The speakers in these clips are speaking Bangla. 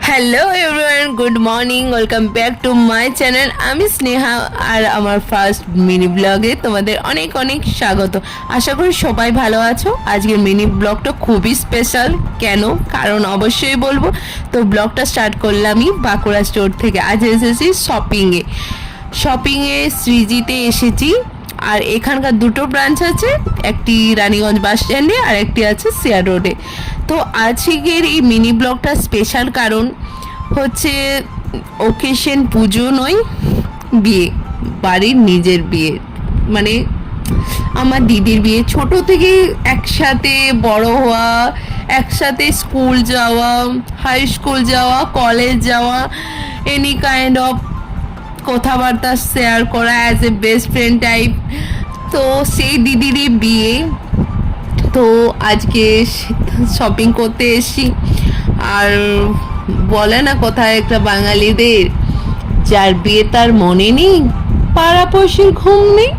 Hello everyone, good morning, welcome back to my channel. আমি স্নেহা আর আমার ফার্স্ট মিনি ব্লগে তোমাদের অনেক অনেক স্বাগত। আশা করি সবাই ভালো আছো। আজকের মিনি ব্লগটা খুবই স্পেশাল। কেন? কারণ অবশ্যই বলবো। তো ব্লগটা স্টার্ট করলামই বাঁকুড়া স্টোর থেকে। আজ এসেছি শপিংয়ে সৃজিতে এসেছি। আর এখানকার দুটো ব্রাঞ্চ আছে, একটি রানীগঞ্জ বাস স্ট্যান্ডে আর একটি আছে সিয়া রোডে। তো আজকের এই মিনি ব্লগটা স্পেশাল কারণ হচ্ছে ওকেশন, পুজো নয়, বিয়ে, বাড়ির নিজের বিয়ে, মানে আমার দিদির বিয়ে। ছোট থেকে একসাথে বড় হওয়া, একসাথে স্কুল যাওয়া, হাই স্কুল যাওয়া, কলেজ যাওয়া, এনি কাইন্ড অফ কথাবার্তা শেয়ার করা as a best friend type. তো সেই দিদিরই বিয়ে। তো আজকে শপিং করতে এসছি। আর বলে না কোথায় একটা বাঙালিদের, যার বিয়ে তার মনে নেই, পাড়াপড়শির ঘুম নেই,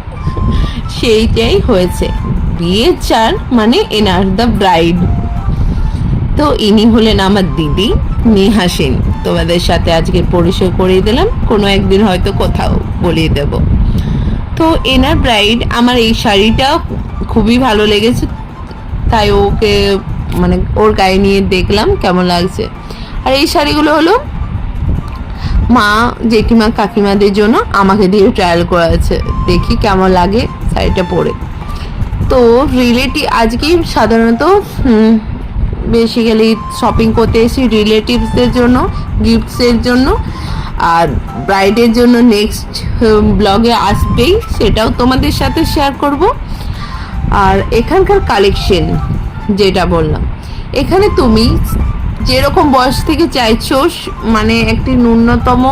সেইটাই হয়েছে। বিয়ে চার মানে এনার দ্য ব্রাইড। তো ইনি হলেন আমার দিদি নেহা সেন। তোমাদের সাথে আজকে পরিচয় করিয়ে দিলাম, কোনো একদিন হয়তো কোথাও বলিয়ে দেব। তো এনার ব্রাইড। আমার এই শাড়িটা খুবই ভালো লেগেছে, তাই ওকে মানে ওর গায়ে নিয়ে দেখলাম কেমন লাগছে। আর এই শাড়িগুলো হলো মা, জেঠিমা, কাকিমাদের জন্য আমাকে দিয়ে ট্রায়াল করাচ্ছে, দেখি কেমন লাগে শাড়িটা পরে। তো আজকেই সাধারণত বেসিক্যালি শপিং করতে এসেছি রিলেটিভসদের জন্য, গিফটসের জন্য। আর ব্রাইডের জন্য নেক্সট ব্লগে আসবেই, সেটাও তোমাদের সাথে শেয়ার করব। আর এখানকার কালেকশন যেটা বললাম, এখানে তুমি যেরকম বয়স থেকে চাইছো, মানে একটি ন্যূনতম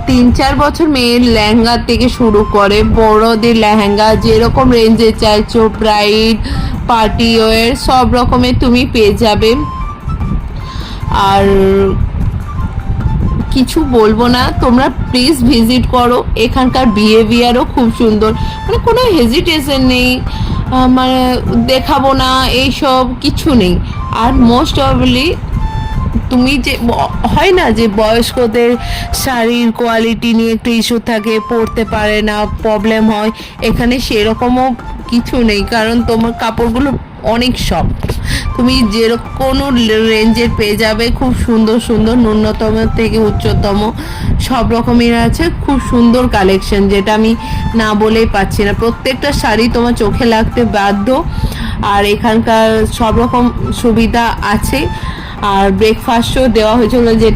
3-4 বছর মেয়ের লেহেঙ্গা থেকে শুরু করে বড়দের লেহেঙ্গা, যেরকম রেঞ্জে চাইছো, ব্রাইড, পার্টি ওয়্যার, সব রকমের তুমি পেয়ে যাবে। আর কিছু বলবো না, তোমরা প্লিজ ভিজিট করো। এখানকার বিহেভিয়ারও খুব সুন্দর, মানে কোনো হেজিটেশন নেই, মানে দেখাবো না এইসব কিছু নেই। আর মোস্ট অফলি তুমি যে হয় না যে বয়স্কদের শাড়ির কোয়ালিটি নিয়ে একটু ইস্যু থাকে, পরতে পারে না, প্রবলেম হয়, এখানে সেরকমও কিছু নেই। কারণ তোমার কাপড়গুলো অনেক সফট, তুমি যেরকম কোনো রেঞ্জের পেয়ে যাবে। খুব সুন্দর সুন্দর ন্যূনতম থেকে উচ্চতম সব রকমের আছে। খুব সুন্দর কালেকশন, যেটা আমি না বলেই পাচ্ছি না। প্রত্যেকটা শাড়ি তোমার চোখে লাগতে বাধ্য। আর এখানকার সব রকম সুবিধা আছে। আর ব্রেকফাস্টও দেওয়া হয়েছিল, যে